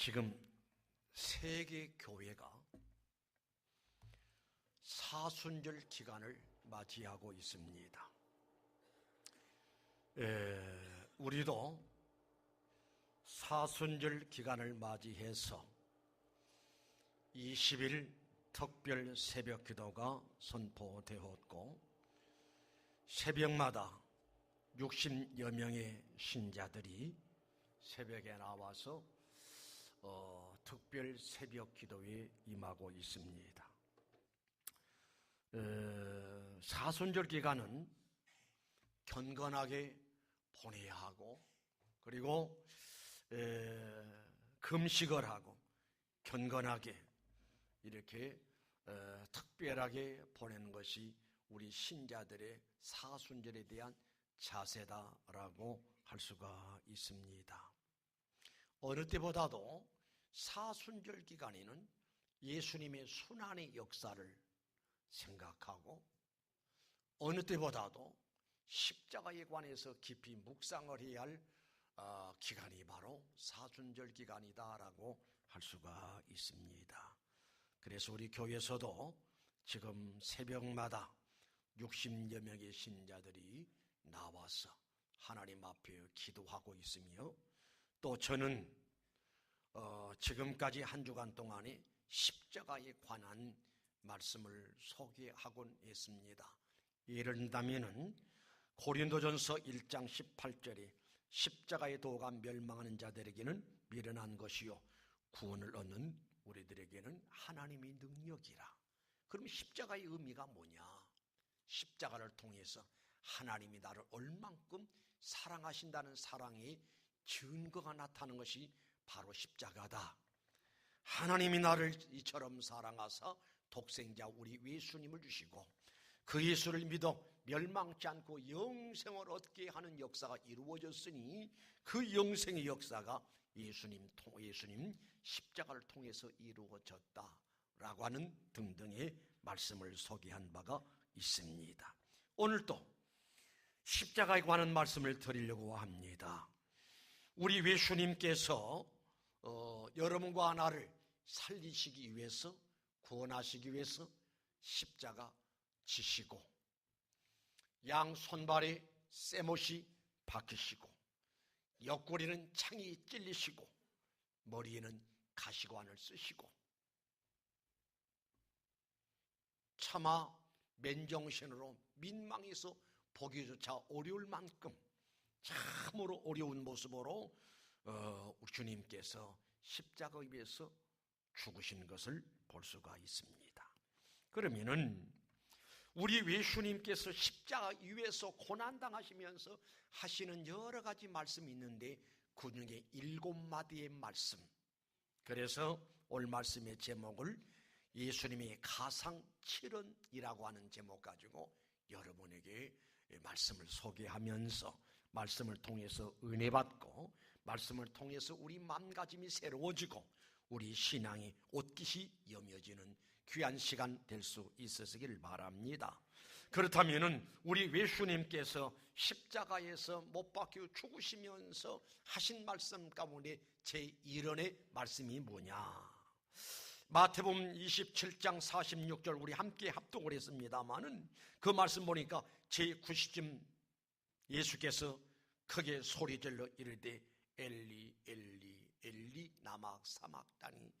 지금 세계 교회가 사순절 기간을 맞이하고 있습니다. 우리도 사순절 기간을 맞이해서 20일 특별 새벽 기도가 선포되었고, 새벽마다 60여 명의 신자들이 새벽에 나와서 특별 새벽 기도에 임하고 있습니다. 사순절 기간은 경건하게 보내야 하고, 그리고 금식을 하고 경건하게 이렇게 특별하게 보내는 것이 우리 신자들의 사순절에 대한 자세다라고 할 수가 있습니다. 어느 때보다도 사순절 기간에는 예수님의 순환의 역사를 생각하고, 어느 때보다도 십자가에 관해서 깊이 묵상을 해야 할 기간이 바로 사순절 기간이다라고 할 수가 있습니다. 그래서 우리 교회에서도 지금 새벽마다 60여 명의 신자들이 나와서 하나님 앞에 기도하고 있으며, 또 저는 지금까지 한 주간 동안에 십자가에 관한 말씀을 소개하곤 했습니다. 예를 들자면은 고린도전서 1장 18절에 십자가의 도가 멸망하는 자들에게는 미련한 것이요 구원을 얻는 우리들에게는 하나님의 능력이라. 그럼 십자가의 의미가 뭐냐? 십자가를 통해서 하나님이 나를 얼만큼 사랑하신다는 사랑의 증거가 나타나는 것이 바로 십자가다. 하나님이 나를 이처럼 사랑하사 독생자 우리 예수님을 주시고, 그 예수를 믿어 멸망치 않고 영생을 얻게 하는 역사가 이루어졌으니, 그 영생의 역사가 예수님 십자가를 통해서 이루어졌다라고 하는 등등의 말씀을 소개한 바가 있습니다. 오늘도 십자가에 관한 말씀을 드리려고 합니다. 우리 예수님께서 여러분과 나를 살리시기 위해서, 구원하시기 위해서 십자가 지시고, 양 손발에 쇠못이 박히시고, 옆구리는 창이 찔리시고, 머리에는 가시관을 쓰시고, 차마 맨정신으로 민망해서 보기조차 어려울 만큼 참으로 어려운 모습으로 우리 주님께서 십자가 위에서 죽으신 것을 볼 수가 있습니다. 그러면은 우리 예수님께서 십자가 위에서 고난당하시면서 하시는 여러 가지 말씀이 있는데, 그 중에 7마디의 말씀, 그래서 오늘 말씀의 제목을 예수님의 가상칠언이라고 하는 제목 가지고 여러분에게 말씀을 소개하면서, 말씀을 통해서 은혜 받고, 말씀을 통해서 우리 마음가짐이 새로워지고 우리 신앙이 옷깃이 여며지는 귀한 시간 될 수 있으시길 바랍니다. 그렇다면은 우리 예수님께서 십자가에서 못 박혀 죽으시면서 하신 말씀 가운데 제1원의 말씀이 뭐냐? 마태복음 27장 46절 우리 함께 합독을 했습니다마는, 그 말씀 보니까 제90쯤 예수께서 크게 소리질러 이르되 엘리 엘리 엘리 나막 사막다니,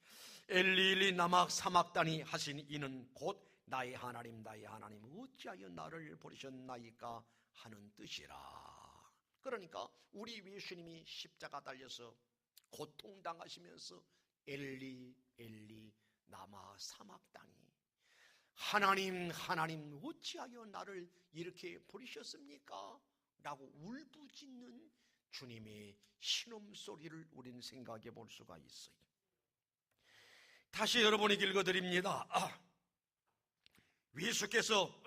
엘리 엘리 나막 사막다니 하신 이는 곧 나의 하나님 나의 하나님 어찌하여 나를 버리셨나이까 하는 뜻이라. 그러니까 우리 예수님이 십자가 달려서 고통당하시면서 엘리 엘리 나막 사막다니, 하나님 하나님 어찌하여 나를 이렇게 버리셨습니까? 라고 울부짖는 주님의 신음소리를 우리는 생각해 볼 수가 있어요. 다시 여러분에게 읽어드립니다. 예수께서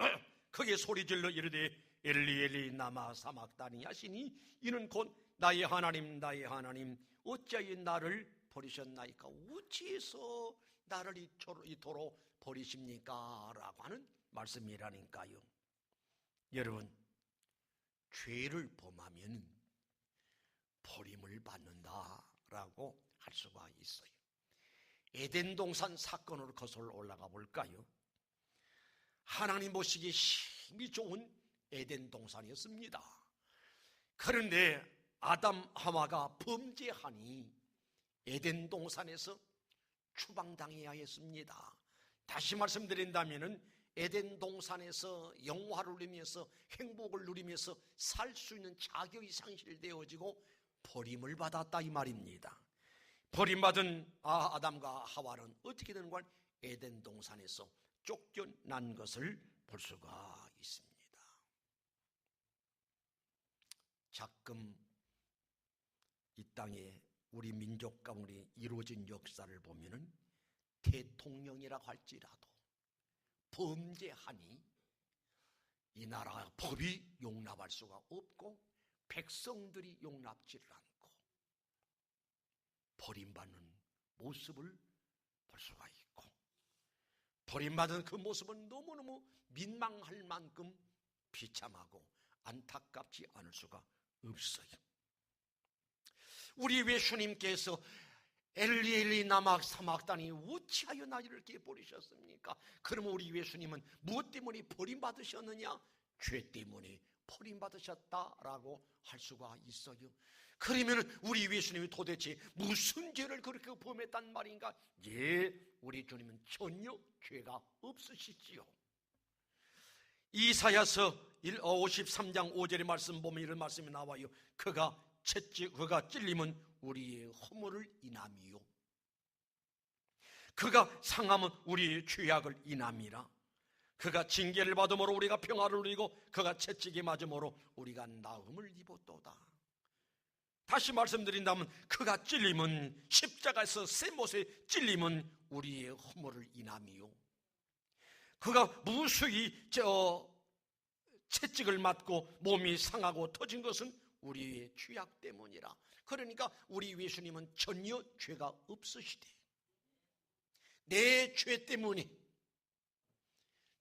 크게 소리질러 이르되 엘리 엘리 나마 사막다니 하시니 이는 곧 나의 하나님 나의 하나님 어찌하여 나를 버리셨나이까? 어찌해서 나를 이토록 버리십니까? 라고 하는 말씀이라니까요. 여러분, 죄를 범하면 버림을 받는다라고 할 수가 있어요. 에덴 동산 사건으로 거슬러 올라가 볼까요? 하나님 보시기에 힘이 좋은 에덴 동산이었습니다. 그런데 아담 하와가 범죄하니 에덴 동산에서 추방당해야 했습니다. 다시 말씀드린다면 에덴 동산에서 영화를 누리면서 행복을 누리면서 살 수 있는 자격이 상실되어지고 버림을 받았다 이 말입니다. 버림받은 아담과 하와는 어떻게 되는 걸? 에덴 동산에서 쫓겨난 것을 볼 수가 있습니다. 가끔 이 땅에 우리 민족 가운데 이루어진 역사를 보면은 대통령이라고 할지라도 범죄하니 이 나라 법이 용납할 수가 없고 백성들이 용납지를 않고 버림받는 모습을 볼 수가 있고, 버림받은 그 모습은 너무너무 민망할 만큼 비참하고 안타깝지 않을 수가 없어요. 우리 예수님께서 엘리 엘리 라마 사막다니 어찌하여 나를 이렇게 버리셨습니까? 그러면 우리 예수님은 무엇 때문에 버림받으셨느냐? 죄 때문에 버림받으셨다라고 할 수가 있어요. 그러면 우리 예수님이 도대체 무슨 죄를 그렇게 범했단 말인가? 예, 우리 주님은 전혀 죄가 없으시지요. 이사야서 53장 5절의 말씀 보면 이런 말씀이 나와요. 그가 찔림은 우리의 허물을 인함이요, 그가 상함은 우리의 죄악을 인함이라. 그가 징계를 받음으로 우리가 평화를 누리고 그가 채찍에 맞음으로 우리가 나음을 입었도다. 다시 말씀드린다면 그가 찔림은, 십자가에서 쇠못에 찔림은 우리의 허물을 인함이요, 그가 무수히 채찍을 맞고 몸이 상하고 터진 것은 우리의 죄악 때문이라. 그러니까 우리 예수님은 전혀 죄가 없으시대. 내 죄 때문에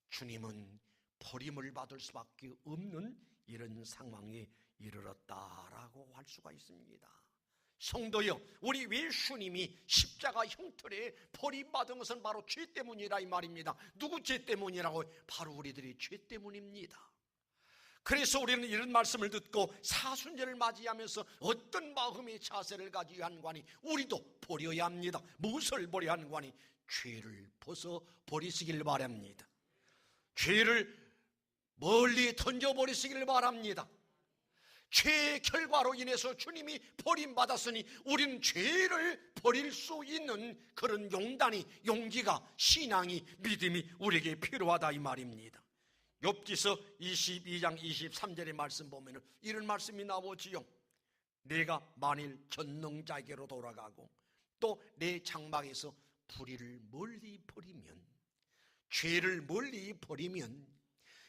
주님은 버림을 받을 수밖에 없는 이런 상황에 이르렀다라고 할 수가 있습니다. 성도여, 우리 예수님이 십자가 형틀에 버림받은 것은 바로 죄 때문이라 이 말입니다. 누구 죄 때문이라고? 바로 우리들의 죄 때문입니다. 그래서 우리는 이런 말씀을 듣고 사순절을 맞이하면서 어떤 마음의 자세를 가지고 한관이 우리도 버려야 합니다. 무엇을 버려야 한관이? 죄를 벗어 버리시길 바랍니다. 죄를 멀리 던져버리시길 바랍니다. 죄의 결과로 인해서 주님이 버림받았으니 우리는 죄를 버릴 수 있는 그런 용기가, 신앙이, 믿음이 우리에게 필요하다 이 말입니다. 욥기서 22장 23절의 말씀 보면 이런 말씀이 나오지요. 내가 만일 전능자에게로 돌아가고 또 내 장막에서 불의를 멀리 버리면, 죄를 멀리 버리면,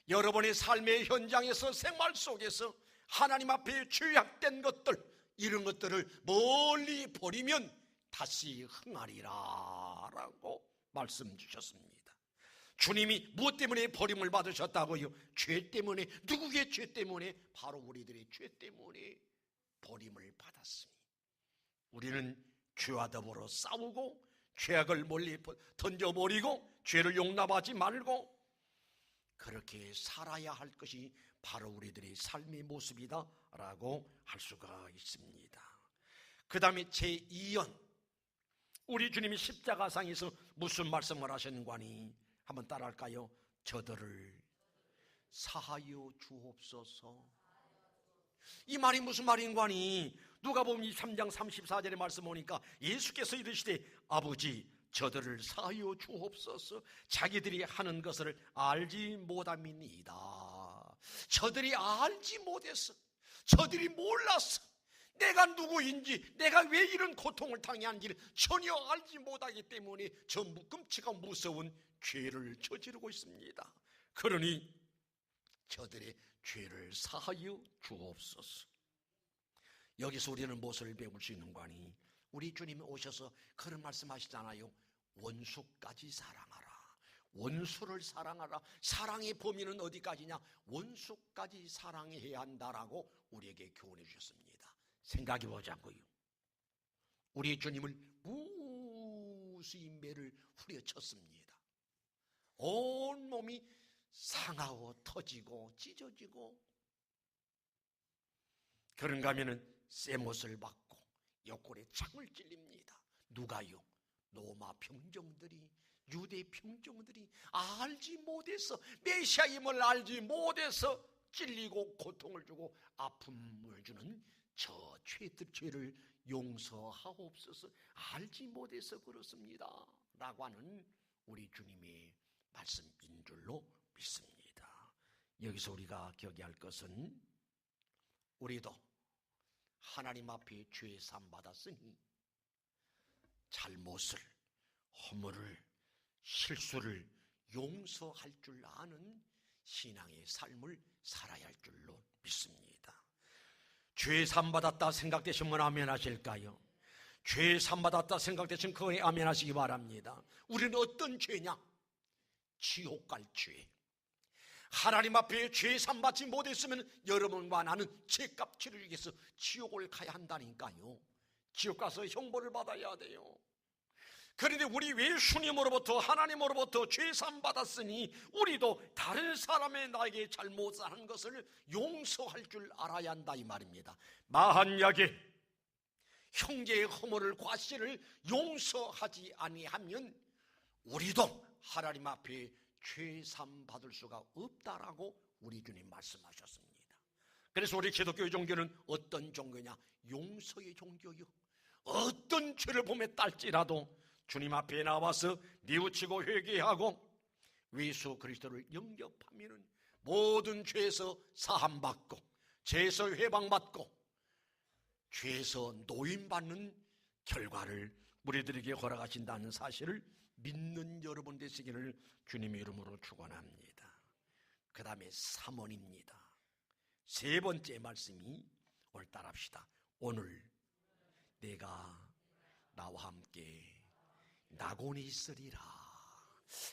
여러분의 삶의 현장에서 생활 속에서 하나님 앞에 죄악된 것들, 이런 것들을 멀리 버리면 다시 흥하리라 라고 말씀 주셨습니다. 주님이 무엇 때문에 버림을 받으셨다고요? 죄 때문에. 누구의 죄 때문에? 바로 우리들의 죄 때문에 버림을 받았으니 우리는 죄와 더불어 싸우고 죄악을 멀리 던져버리고 죄를 용납하지 말고 그렇게 살아야 할 것이 바로 우리들의 삶의 모습이다라고 할 수가 있습니다. 그 다음에 제2연, 우리 주님이 십자가상에서 무슨 말씀을 하셨는가니 한번 따라할까요? 저들을 사하여 주옵소서. 이 말이 무슨 말인가니? 누가복음 3장 34절의 말씀 보니까 예수께서 이르시되 아버지 저들을 사하여 주옵소서. 자기들이 하는 것을 알지 못함이니이다. 저들이 알지 못했어. 저들이 몰랐어. 내가 누구인지, 내가 왜 이런 고통을 당해하는지를 전혀 알지 못하기 때문에 저 끔찍하고 무서운 죄를 저지르고 있습니다. 그러니 저들의 죄를 사하여 주옵소서. 여기서 우리는 무엇을 배울 수 있는 거니? 우리 주님이 오셔서 그런 말씀하시잖아요. 원수까지 사랑하라. 원수를 사랑하라. 사랑의 범위는 어디까지냐? 원수까지 사랑해야 한다라고 우리에게 교훈해 주셨습니다. 생각해 보자고요. 우리 주님을 무수히 매를 후려쳤습니다. 온몸이 상하고 터지고 찢어지고, 그런가 하면은 쇠못을 받고 옆구리에 창을 찔립니다. 누가요? 로마 병정들이, 유대 병정들이 알지 못해서, 메시아임을 알지 못해서 찔리고 고통을 주고 아픔을 주는 저 죄를 용서하옵소서, 알지 못해서 그렇습니다 라고 하는 우리 주님의 말씀인 줄로 믿습니다. 여기서 우리가 기억해야 할 것은, 우리도 하나님 앞에 죄 사함 받았으니 잘못을, 허물을, 실수를 용서할 줄 아는 신앙의 삶을 살아야 할 줄로 믿습니다. 죄 사함 받았다 생각되시면 아멘 하실까요? 죄 사함 받았다 생각되시면 그거에 아멘 하시기 바랍니다. 우리는 어떤 죄냐? 지옥 갈 죄. 하나님 앞에 죄 사함 받지 못했으면 여러분과 나는 죄값 치르기 위해서 지옥을 가야 한다니까요. 지옥 가서 형벌을 받아야 돼요. 그런데 우리 예수님으로부터, 하나님으로부터 죄 사함 받았으니 우리도 다른 사람의 나에게 잘못한 것을 용서할 줄 알아야 한다 이 말입니다. 만약에 형제의 허물을, 과실을 용서하지 아니하면 우리도 하나님 앞에 죄 사함 받을 수가 없다라고 우리 주님 말씀하셨습니다. 그래서 우리 기독교 종교는 어떤 종교냐? 용서의 종교요. 어떤 죄를 범에 딸지라도 주님 앞에 나와서 뉘우치고 회개하고 예수 그리스도를 영접하면 모든 죄에서 사함받고 죄에서 회방받고 죄에서 노임받는 결과를 우리들에게 허락하신다는 사실을 믿는 여러분 되시기를 주님의 이름으로 축원합니다. 그 다음에 3원입니다. 세 번째 말씀이, 오늘 따라합시다. 오늘 내가 나와 함께 낙원에 있으리라.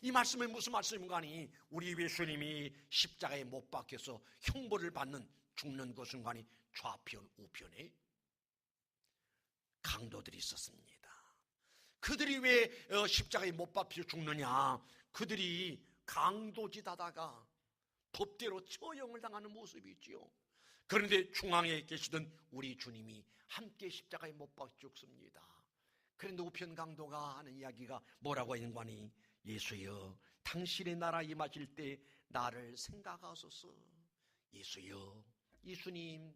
이 말씀은 무슨 말씀인가니, 우리 예수님이 십자가에 못 박혀서 형벌을 받는, 죽는 그 순간이 좌편 우편에 강도들이 있었습니다. 그들이 왜 십자가에 못 박혀 죽느냐? 그들이 강도짓하다가 법대로 처형을 당하는 모습이 있지요. 그런데 중앙에 계시던 우리 주님이 함께 십자가에 못 박혀 죽습니다. 그런데 우편 강도가 하는 이야기가 뭐라고 했는가니, 예수여, 당신의 나라 임하실 때 나를 생각하소서. 예수여, 예수님,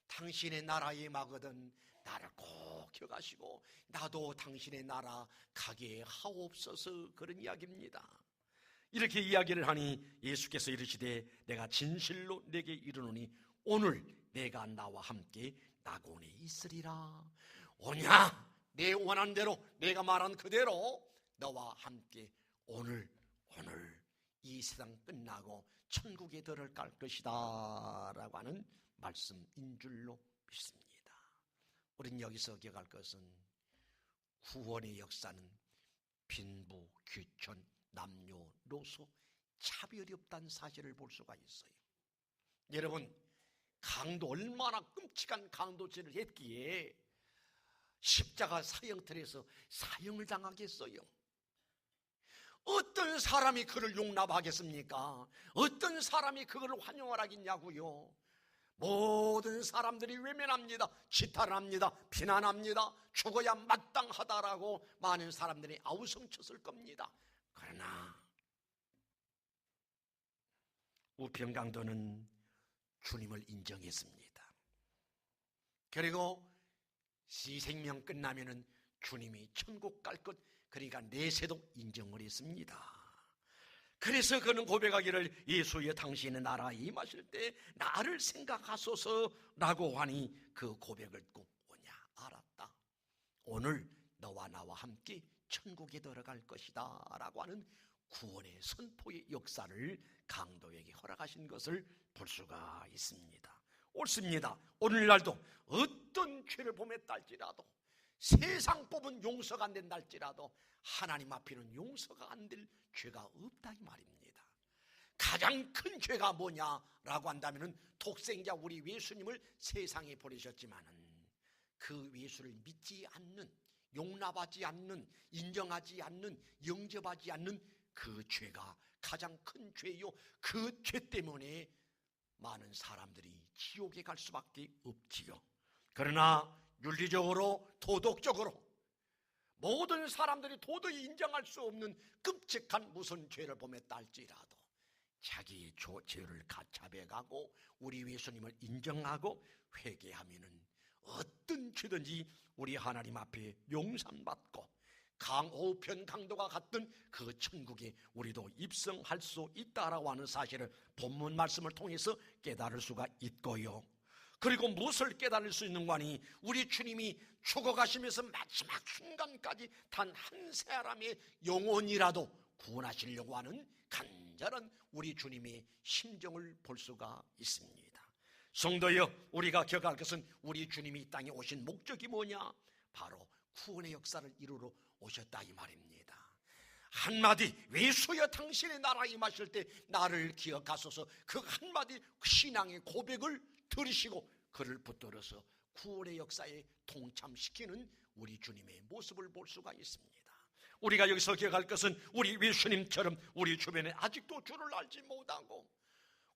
당신의 나라에 임하거든 나를 꼭 기억하시고 나도 당신의 나라 가게 하옵소서. 그런 이야기입니다. 이렇게 이야기를 하니 예수께서 이르시되 내가 진실로 내게 이르노니 오늘 내가 나와 함께 낙원에 있으리라. 오냐? 내 원한 대로, 내가 말한 그대로 너와 함께 오늘 이 세상 끝나고 천국에 들어갈 것이다 라고 하는 말씀인 줄로 믿습니다. 우린 여기서 기억할 것은, 구원의 역사는 빈부, 귀천, 남녀노소 차별이 없다는 사실을 볼 수가 있어요. 여러분, 강도, 얼마나 끔찍한 강도죄를 했기에 십자가 사형틀에서 사형을 당하겠어요? 어떤 사람이 그를 용납하겠습니까? 어떤 사람이 그걸 환영을 하겠냐고요? 모든 사람들이 외면합니다. 지탄합니다. 비난합니다. 죽어야 마땅하다라고 많은 사람들이 아우성쳤을 겁니다. 그러나 우편강도는 주님을 인정했습니다. 그리고 시생명 끝나면은 주님이 천국 갈 것, 그러니까 내세도 인정을 했습니다. 그래서 그는 고백하기를 예수여, 당신의 나라에 임하실 때 나를 생각하소서라고 하니 그 고백을 듣고 오냐? 알았다. 오늘 너와 나와 함께 천국에 들어갈 것이다 라고 하는 구원의 선포의 역사를 강도에게 허락하신 것을 볼 수가 있습니다. 옳습니다. 오늘날도 어떤 죄를 범에 딸지라도, 세상법은 용서가 안 된다 할지라도 하나님 앞에는 용서가 안 될 죄가 없다 이 말입니다. 가장 큰 죄가 뭐냐라고 한다면, 독생자 우리 예수님을 세상에 보내셨지만은 그 예수를 믿지 않는 용납하지 않는, 인정하지 않는, 영접하지 않는 그 죄가 가장 큰 죄요. 그 죄 때문에 많은 사람들이 지옥에 갈 수밖에 없지요. 그러나 윤리적으로, 도덕적으로 모든 사람들이 도저히 인정할 수 없는 끔찍한 무슨 죄를 범했다 할지라도 자기의 죄를 가차배가고 우리 예수님을 인정하고 회개하면은 어떤 죄든지 우리 하나님 앞에 용서받고 강오편 강도가 같은 그 천국에 우리도 입성할 수 있다라고 하는 사실을 본문 말씀을 통해서 깨달을 수가 있고요. 그리고 무엇을 깨달을 수 있는 거니? 우리 주님이 죽어가시면서 마지막 순간까지 단 한 사람의 영혼이라도 구원하시려고 하는 간절한 우리 주님의 심정을 볼 수가 있습니다. 성도여, 우리가 기억할 것은 우리 주님이 이 땅에 오신 목적이 뭐냐? 바로 구원의 역사를 이루러 오셨다 이 말입니다. 한마디, 외수여 당신의 나라에 임하실 때 나를 기억하소서, 그 한마디 신앙의 고백을 들으시고 그를 붙들어서 구원의 역사에 동참시키는 우리 주님의 모습을 볼 수가 있습니다. 우리가 여기서 기억할 것은 우리 예수님처럼 우리 주변에 아직도 주를 알지 못하고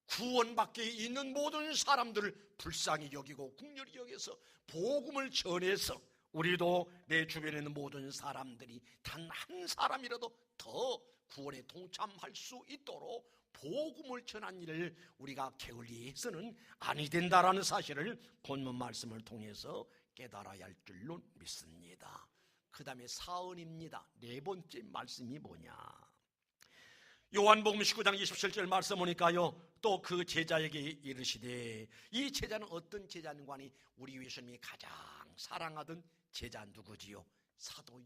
구원 밖에 있는 모든 사람들을 불쌍히 여기고 긍휼히 여겨서 복음을 전해서 우리도 내 주변에 있는 모든 사람들이 단 한 사람이라도 더 구원에 동참할 수 있도록 복음을 전한 일을 우리가 게을리 해서는 아니 된다라는 사실을 본문 말씀을 통해서 깨달아야 할 줄로 믿습니다. 그 다음에 사언입니다. 네 번째 말씀이 뭐냐? 요한복음 19장 27절 말씀 보니까요, 또 그 제자에게 이르시되, 이 제자는 어떤 제자인가 하니 우리 예수님이 가장 사랑하던 제자 누구지요? 사도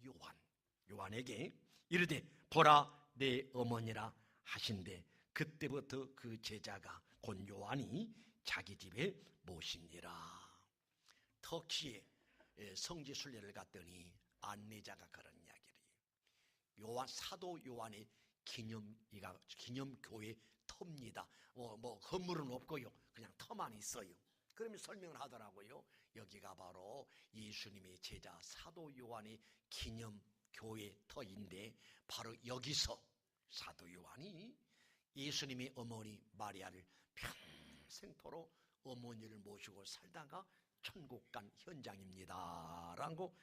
요한에게 이르되 보라 내 어머니라 하신대, 그때부터 그 제자가 곧 요한이 자기 집에 모시니라. 터키에 성지 순례를 갔더니 안내자가 그런 이야기를 해요. 사도 요한의 기념교회 터입니다. 뭐 건물은 없고요, 그냥 터만 있어요. 그러면 설명을 하더라고요. 여기가 바로 예수님의 제자 사도 요한의 기념교회 터인데, 바로 여기서 사도 요한이 예수님의 어머니 마리아를 평생토록 어머니를 모시고 살다가 천국 간 현장입니다 라고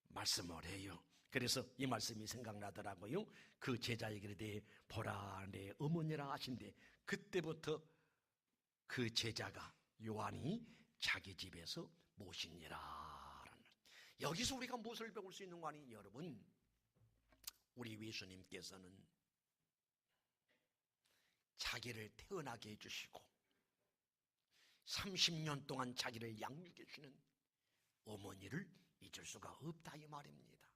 말씀을 해요. 그래서 이 말씀이 생각나더라고요. 그 제자에게 대해 보라 내 어머니라 하신데, 그때부터 그 제자가 요한이 자기 집에서 모시니라. 여기서 우리가 무엇을 배울 수 있는 거 아니? 여러분, 우리 예수님께서는 자기를 태어나게 해주시고 30년 동안 자기를 양육해 주는 어머니를 잊을 수가 없다 이 말입니다.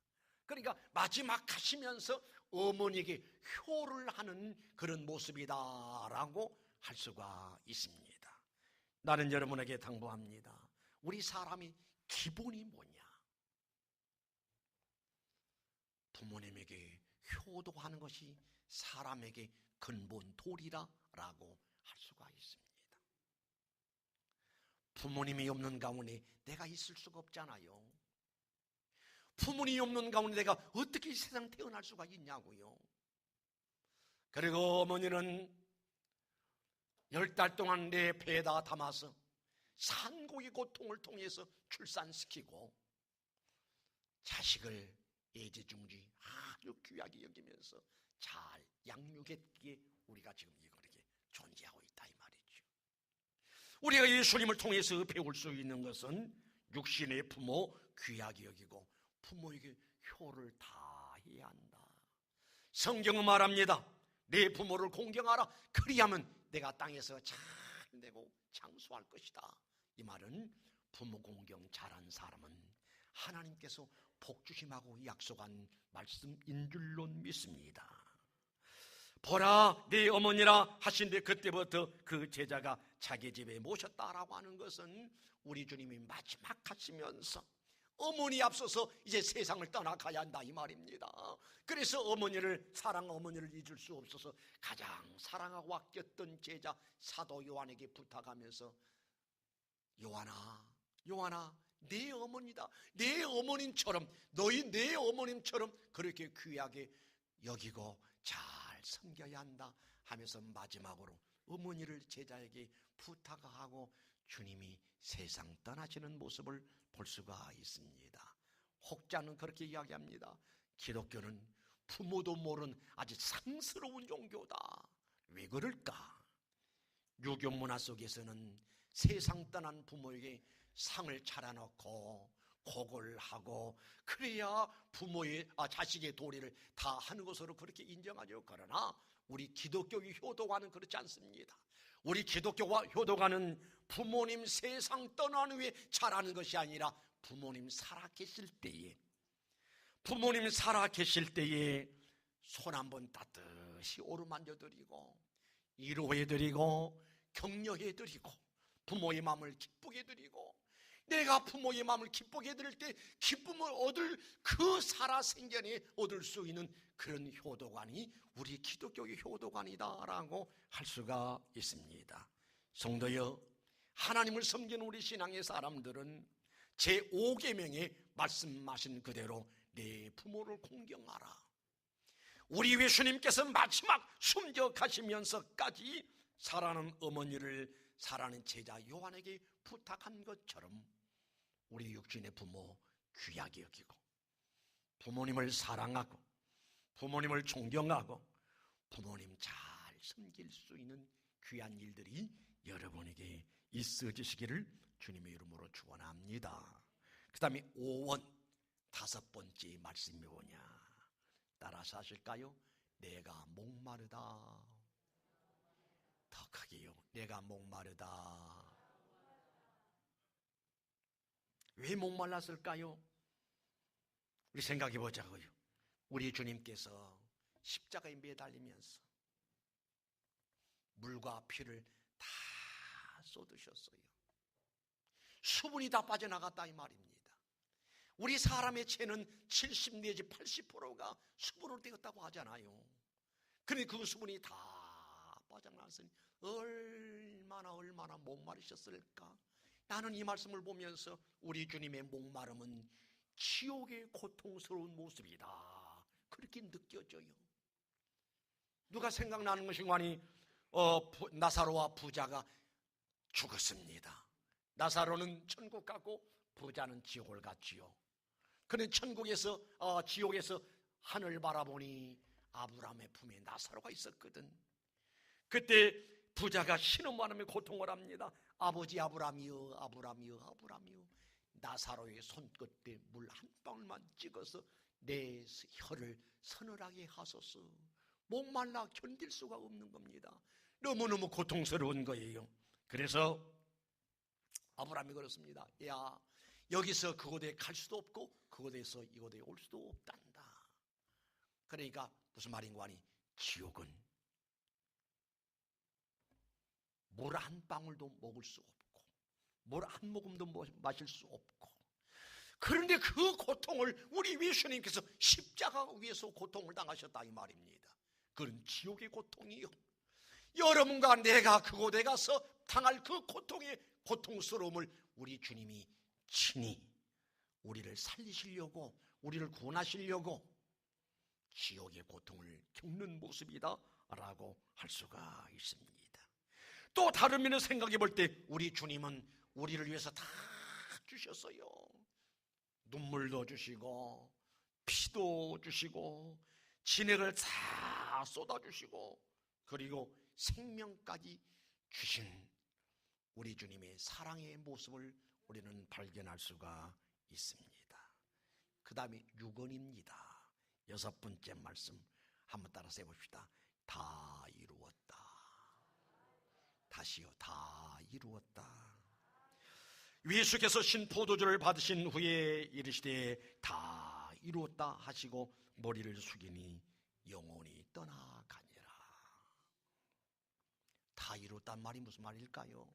그러니까 마지막 가시면서 어머니에게 효를 하는 그런 모습이다라고 할 수가 있습니다. 나는 여러분에게 당부합니다. 우리 사람이 기본이 뭐냐? 부모님에게 효도하는 것이 사람에게 근본 도리라라고 할 수가 있습니다. 부모님이 없는 가운데 내가 있을 수가 없잖아요. 부모님이 없는 가운데 내가 어떻게 이 세상 태어날 수가 있냐고요. 그리고 어머니는 10달 동안 내 배에다 담아서 산고의 고통을 통해서 출산시키고 자식을 애지중지 아주 귀하게 여기면서 잘 양육했기에 우리가 지금 이렇게 존재하고 있다 이 말이죠. 우리가 예수님을 통해서 배울 수 있는 것은 육신의 부모 귀하게 여기고 부모에게 효를 다해야 한다. 성경은 말합니다. 내 부모를 공경하라. 그리하면 내가 땅에서 잘 되고 장수할 것이다. 이 말은 부모 공경 잘한 사람은 하나님께서 복주심하고 약속한 말씀인 줄로 믿습니다. 보라 네 어머니라 하신데 그때부터 그 제자가 자기 집에 모셨다라고 하는 것은 우리 주님이 마지막 하시면서 어머니 앞서서 이제 세상을 떠나가야 한다 이 말입니다. 그래서 어머니를 잊을 수 없어서 가장 사랑하고 아꼈던 제자 사도 요한에게 부탁하면서 요한아 내 어머니다. 내 어머님처럼, 너희 내 어머님처럼 그렇게 귀하게 여기고 잘 섬겨야 한다 하면서 마지막으로 어머니를 제자에게 부탁하고 주님이 세상 떠나시는 모습을 볼 수가 있습니다. 혹자는 그렇게 이야기합니다. 기독교는 부모도 모르는 아주 상스러운 종교다. 왜 그럴까? 유교 문화 속에서는 세상 떠난 부모에게 상을 차려놓고 곡을 하고 그래야 자식의 도리를 다 하는 것으로 그렇게 인정하죠. 그러나 우리 기독교의 효도가는 그렇지 않습니다. 우리 기독교와 효도가는 부모님 세상 떠난 후에 잘하는 것이 아니라 부모님 살아계실 때에 손 한번 따뜻이 오르만져드리고 위로해드리고 격려해드리고 부모의 마음을 기쁘게 해드리고, 내가 부모의 마음을 기쁘게 해드릴 때 기쁨을 얻을 그 살아생전에 얻을 수 있는 그런 효도관이 우리 기독교의 효도관이다라고 할 수가 있습니다. 성도여, 하나님을 섬기는 우리 신앙의 사람들은 제5계명에 말씀하신 그대로 내 부모를 공경하라. 우리 예수님께서 마지막 숨져 가시면서까지 사랑하는 어머니를 사랑하는 제자 요한에게 부탁한 것처럼 우리 육신의 부모 귀하게 여기고 부모님을 사랑하고 부모님을 존경하고 부모님 잘 섬길 수 있는 귀한 일들이 여러분에게 있어지시기를 주님의 이름으로 축원합니다. 그 다음에 5원, 5번째 말씀이 뭐냐? 따라서 하실까요? 내가 목마르다. 더 크게요. 내가 목마르다. 왜 목말랐을까요? 우리 생각해 보자고요. 우리 주님께서 십자가에 매달리면서 물과 피를 다 쏟으셨어요. 수분이 다 빠져나갔다 이 말입니다. 우리 사람의 체는 70 내지 80%가 수분으로 되었다고 하잖아요. 그런데 그 수분이 다 빠져나갔으니 얼마나 목마르셨을까? 나는 이 말씀을 보면서 우리 주님의 목마름은 지옥의 고통스러운 모습이다, 그렇게 느껴져요. 누가 생각나는 것이거니 나사로와 부자가 죽었습니다. 나사로는 천국 갔고 부자는 지옥을 갔지요. 그는 지옥에서 하늘 바라보니 아브라함의 품에 나사로가 있었거든. 그때 부자가 신음하며 고통을 합니다. 아버지 아브라함이여, 아브라함이여, 아브라함이여, 나사로의 손끝에 물 한 방울만 찍어서 내 혀를 서늘하게 하소서. 목말라 견딜 수가 없는 겁니다. 너무너무 고통스러운 거예요. 그래서 아브라함이 그렇습니다. 야, 여기서 그곳에 갈 수도 없고 그곳에서 이곳에 올 수도 없단다. 그러니까 무슨 말인가 하니 지옥은 물 한 방울도 먹을 수 없고 물 한 모금도 마실 수 없고, 그런데 그 고통을 우리 예수님께서 십자가 위에서 고통을 당하셨다 이 말입니다. 그건 지옥의 고통이요. 여러분과 내가 그곳에 가서 당할 그 고통의 고통스러움을 우리 주님이 친히 우리를 살리시려고, 우리를 구원하시려고 지옥의 고통을 겪는 모습이다 라고 할 수가 있습니다. 또 다른 면을 생각해 볼 때 우리 주님은 우리를 위해서 다 주셨어요. 눈물도 주시고 피도 주시고 진액을 다 쏟아주시고 그리고 생명까지 주신 우리 주님의 사랑의 모습을 우리는 발견할 수가 있습니다. 그 다음에 6원입니다. 6번째 말씀 한번 따라서 해봅시다. 다 이루었다. 다시요. 다 이루었다. 예수께서 신포도주를 받으신 후에 이르시되 다 이루었다 하시고 머리를 숙이니 영혼이 떠나가니라. 다 이루었다는 말이 무슨 말일까요?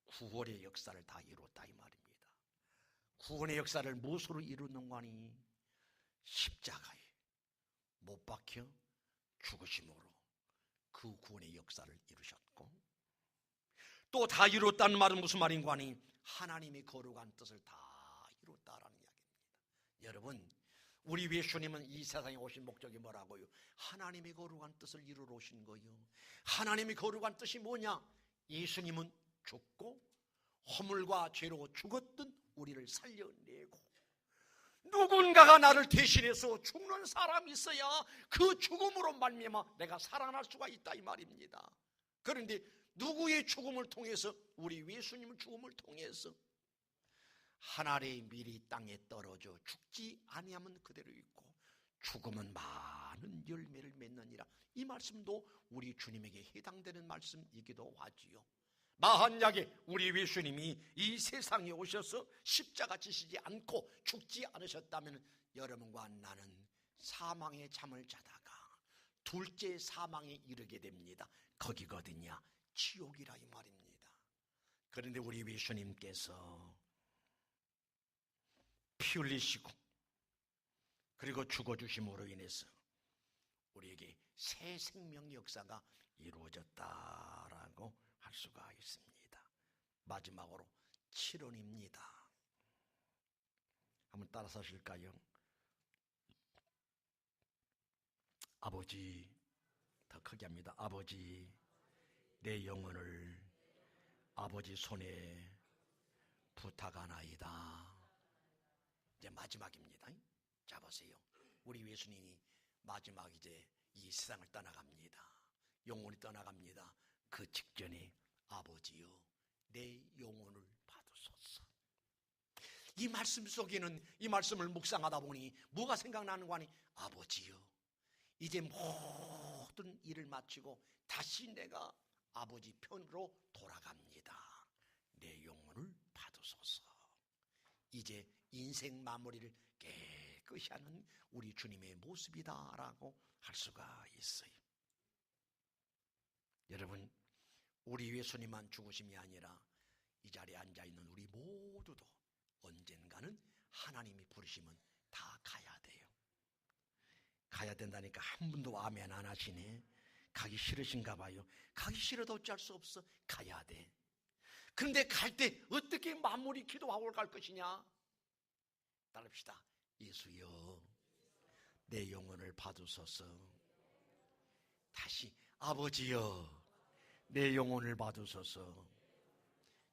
구원의 역사를 다 이루었다 이 말입니다. 구원의 역사를 무엇으로 이루는 거니? 십자가에 못 박혀 죽으심으로 그 구원의 역사를 이루셨고, 또 다 이뤘다는 말은 무슨 말인가 하니 하나님이 거룩한 뜻을 다 이뤘다라는 이야기입니다. 여러분, 우리 예수님은 이 세상에 오신 목적이 뭐라고요? 하나님이 거룩한 뜻을 이루러 오신 거예요. 하나님이 거룩한 뜻이 뭐냐? 예수님은 죽고 허물과 죄로 죽었던 우리를 살려내고 누군가가 나를 대신해서 죽는 사람이 있어야 그 죽음으로 말미암아 내가 살아날 수가 있다 이 말입니다. 그런데 누구의 죽음을 통해서? 우리 예수님의 죽음을 통해서 하늘의 밀이 땅에 떨어져 죽지 아니하면 그대로 있고 죽으면 많은 열매를 맺느니라. 이 말씀도 우리 주님에게 해당되는 말씀이기도 하지요. 만약에 우리 예수님이 이 세상에 오셔서 십자가 지시지 않고 죽지 않으셨다면 여러분과 나는 사망의 잠을 자다가 둘째 사망에 이르게 됩니다. 거기가 어디냐? 지옥이라 이 말입니다. 그런데 우리 예수님께서 피 흘리시고 그리고 죽어주심으로 인해서 우리에게 새 생명 역사가 이루어졌다라고 할 수가 있습니다. 마지막으로 7원입니다. 한번 따라서 하실까요? 아버지, 더 크게 합니다. 아버지, 내 영혼을 아버지 손에 부탁하나이다. 이제 마지막입니다. 자 보세요. 우리 예수님이 마지막 이제 이 세상을 떠나갑니다. 영혼이 떠나갑니다. 그 직전에 아버지여 내 영혼을 받으소서. 이 말씀 속에는 이 말씀을 묵상하다 보니 뭐가 생각나는 거 아니? 아버지여 이제 모든 일을 마치고 다시 내가 아버지 편으로 돌아갑니다. 내 영혼을 받으소서. 이제 인생 마무리를 깨끗이 하는 우리 주님의 모습이다라고 할 수가 있어요. 여러분, 우리 예수님만 죽으심이 아니라 이 자리에 앉아있는 우리 모두도 언젠가는 하나님이 부르시면 다 가야 돼요. 가야 된다니까 한 분도 아멘 안 하시네. 가기 싫으신가 봐요. 가기 싫어도 어쩔 수 없어. 가야 돼. 그런데 갈 때 어떻게 마무리 기도하고 갈 것이냐? 따릅시다. 예수여 내 영혼을 받으소서. 다시 아버지여 내 영혼을 받으소서.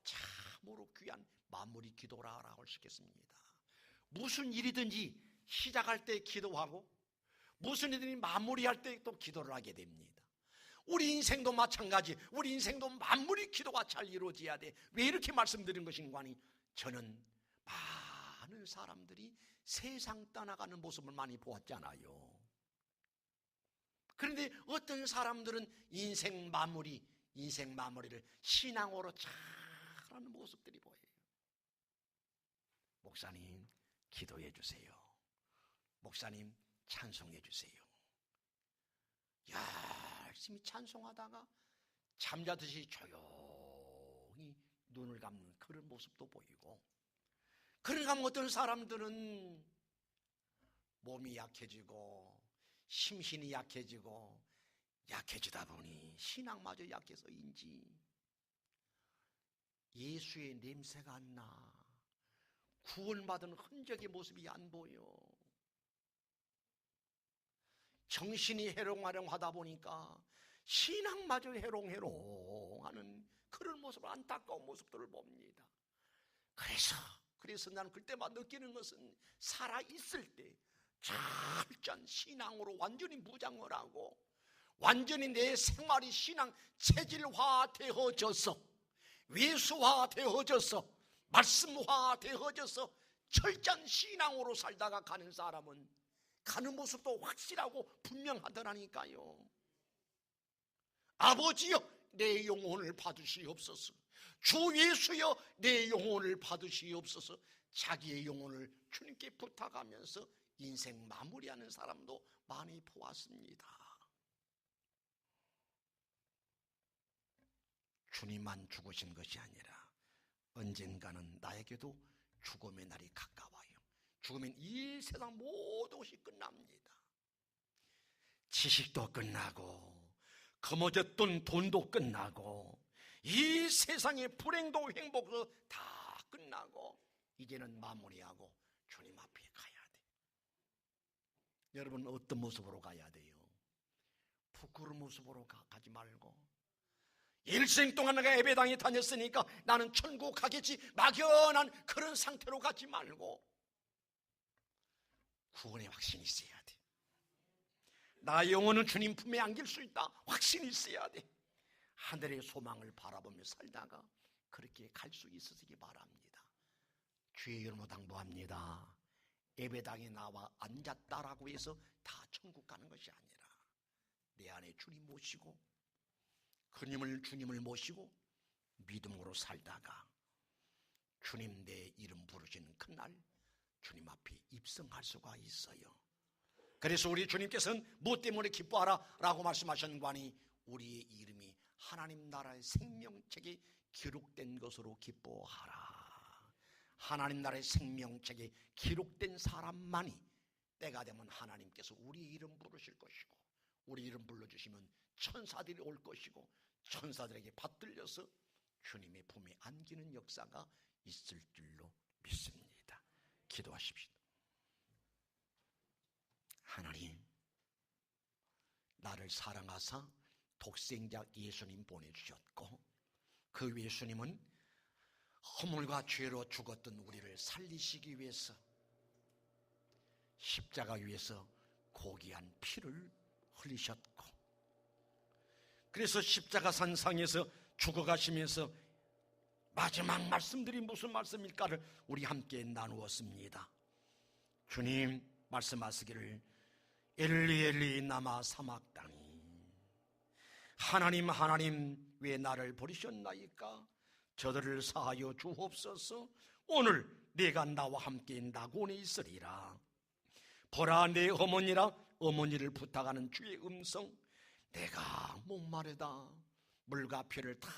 참으로 귀한 마무리 기도라고 할 수 있겠습니다. 무슨 일이든지 시작할 때 기도하고 무슨 일이든지 마무리할 때 또 기도를 하게 됩니다. 우리 인생도 마찬가지. 우리 인생도 마무리 기도가 잘 이루어져야 돼. 왜 이렇게 말씀드린 것인가 하니 저는 많은 사람들이 세상 떠나가는 모습을 많이 보았잖아요. 그런데 어떤 사람들은 인생 마무리를 신앙으로 잘하는 모습들이 보여요. 목사님 기도해 주세요. 목사님 찬송해 주세요. 열심히 찬송하다가 잠자듯이 조용히 눈을 감는 그런 모습도 보이고, 그런가 하면 어떤 사람들은 몸이 약해지고 심신이 약해지다 보니 신앙마저 약해서인지 예수의 냄새가 안 나. 구원받은 흔적의 모습이 안 보여. 정신이 해롱하다 보니까 신앙마저 해롱하는 그런 모습을, 안타까운 모습들을 봅니다. 그래서 나는 그때만 느끼는 것은 살아있을 때 철저한 신앙으로 완전히 무장을 하고 완전히 내 생활이 신앙 체질화되어져서 외수화되어져서 말씀화되어져서 철저한 신앙으로 살다가 가는 사람은 가는 모습도 확실하고 분명하더라니까요. 아버지여 내 영혼을 받으시옵소서. 주 예수여 내 영혼을 받으시옵소서. 자기의 영혼을 주님께 부탁하면서 인생 마무리하는 사람도 많이 보았습니다. 주님만 죽으신 것이 아니라 언젠가는 나에게도 죽음의 날이 가까워요. 죽으면 이 세상 모든 것이 끝납니다. 지식도 끝나고 거머쥐었던 돈도 끝나고 이 세상의 불행도 행복도 다 끝나고 이제는 마무리하고 주님 앞에 가야 돼. 여러분 어떤 모습으로 가야 돼요? 부끄러운 모습으로 가지 말고, 일생 동안 내가 예배당에 다녔으니까 나는 천국 가겠지 막연한 그런 상태로 가지 말고 구원의 확신이 있어야 돼. 나의 영혼은 주님 품에 안길 수 있다 확신이 있어야 돼. 하늘의 소망을 바라보며 살다가 그렇게 갈 수 있으시기 바랍니다. 주의 이름으로 당부합니다. 예배당에 나와 앉았다라고 해서 다 천국 가는 것이 아니라 내 안에 주님 모시고 주님을 모시고 믿음으로 살다가 주님 내 이름 부르시는 그날 주님 앞에 입성할 수가 있어요. 그래서 우리 주님께서는 무엇 때문에 기뻐하라 라고 말씀하셨는가니 우리의 이름이 하나님 나라의 생명책에 기록된 것으로 기뻐하라. 하나님 나라의 생명책에 기록된 사람만이 때가 되면 하나님께서 우리 이름 부르실 것이고, 우리 이름 불러주시면 천사들이 올 것이고 천사들에게 받들려서 주님의 품에 안기는 역사가 있을 줄로 믿습니다. 기도하십시오. 하나님, 나를 사랑하사 독생자 예수님 보내주셨고 그 예수님은 허물과 죄로 죽었던 우리를 살리시기 위해서 십자가 위에서 고귀한 피를 흘리셨고, 그래서 십자가 산상에서 죽어가시면서 마지막 말씀들이 무슨 말씀일까를 우리 함께 나누었습니다. 주님 말씀하시기를 엘리 엘리 나마 사막다니, 하나님 하나님 왜 나를 버리셨나이까? 저들을 사하여 주옵소서. 오늘 내가 나와 함께 낙원에 있으리라. 보라 내 어머니라, 어머니를 부탁하는 주의 음성. 내가 목마르다. 물과 피를 다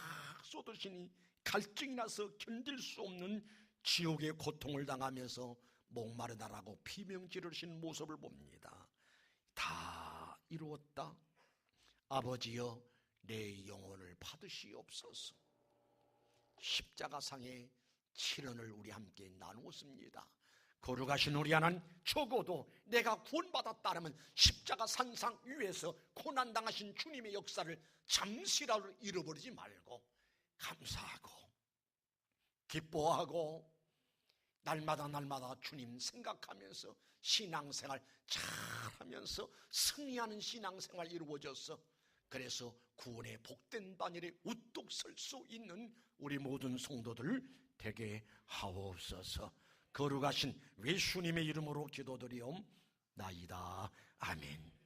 쏟으시니 갈증이 나서 견딜 수 없는 지옥의 고통을 당하면서 목마르다라고 비명 지르신 모습을 봅니다. 다 이루었다. 아버지여 내 영혼을 받으시옵소서. 십자가상의 치른을 우리 함께 나누었습니다. 거룩하신 우리 하나님, 적어도 내가 구원받았다면 십자가 산상 위에서 고난당하신 주님의 역사를 잠시라도 잃어버리지 말고 감사하고 기뻐하고 날마다 주님 생각하면서 신앙생활 잘하면서 승리하는 신앙생활 이루어져서 그래서 구원의 복된 반열에 우뚝 설 수 있는 우리 모든 성도들 되게 하옵소서. 거룩하신 예수님의 이름으로 기도드리옵나이다. 아멘.